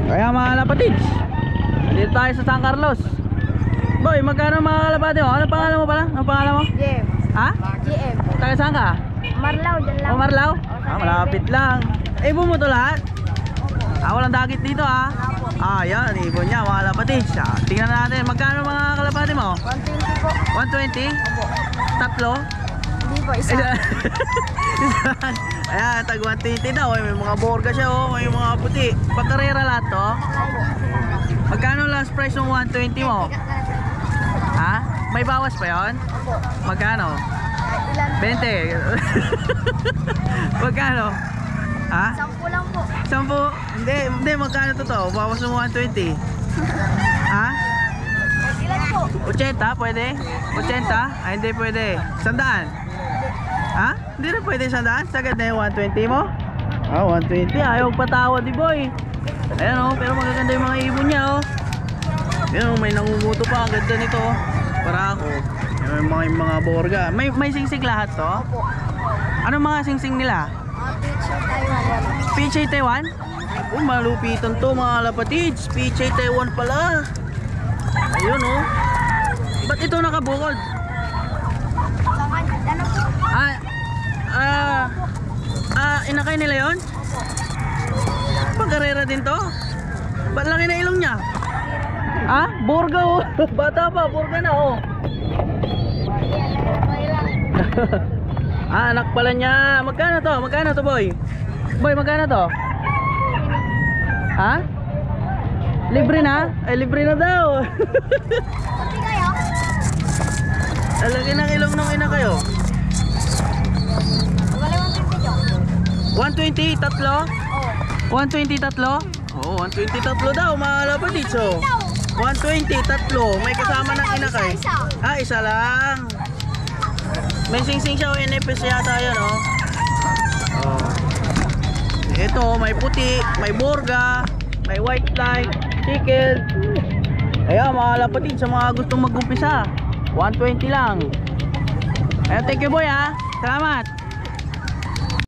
Kaya mga kalapatids, dito tayo sa San Carlos. Boy, magkano mga kalapati mo? Ano pangalan mo pala? Ano pangalan mo? GM. Ha? GM. Taga saan ka? Marlaw, dyan lang. O Marlaw? Malapit lang. Ibon mo to lahat? Walang dagit dito ha. Yan, ibon niya mga kalapatids. Tingnan natin, magkano mga kalapati mo? 120 po. 120? Tatlo? Hindi po, isa. Ayan, tag 120 daw. May mga borga siya oh. May mga puti. Pagkarera lahat to. Magkano last price ng 120 mo? Ha? May bawas pa yon? Magkano? Ilan? 20. Magkano? Ha? 10 lang po. 10? Hindi, magkano to to? Bawas ng 120. Ha? Ilan po? 80? Pwede? 80? Hindi pwede. 100? Ha? Hindi na pwede 100? Sagad na yung 120 mo? 120. Ayaw patawad di boy. Ayan oh, pero magaganda yung mga ibon niya oh. Ayan oh, may nangunguto pa. Ang ganda nito oh. Para ako. May mga borga. May singsing lahat to? Anong mga singsing nila? Picture Taiwan. PJ Taiwan? Malupitan to mga kalapatids. PJ Taiwan pala. Ayun oh. Ba't ito nakabukod? Ano po? Inakay nila yun? Pagkarera din to? Ba't laki na ilong niya? Borga oh. Bata pa, borga na oh. Anak pala niya. Magkano to? Magkano to boy? Boy, magkano to? Libre na? Ay, libre na daw. Pati kayo? Alagay ng ilong nung ina kayo. Wala 120 120 tatlo? Oo. 120 tatlo? Oo, 120 tatlo daw mga kalapatids oh. 120 tatlo. May kasama ng ina kay. Isa lang. May sing-sing siya o NFS yata yan oh. Ito, may puti, may borga, may white line, chicken. Ayan mga kalapatids, sa mga gustong mag-umpisa 120 lang. Ayan, thank you boy ha. Salamat.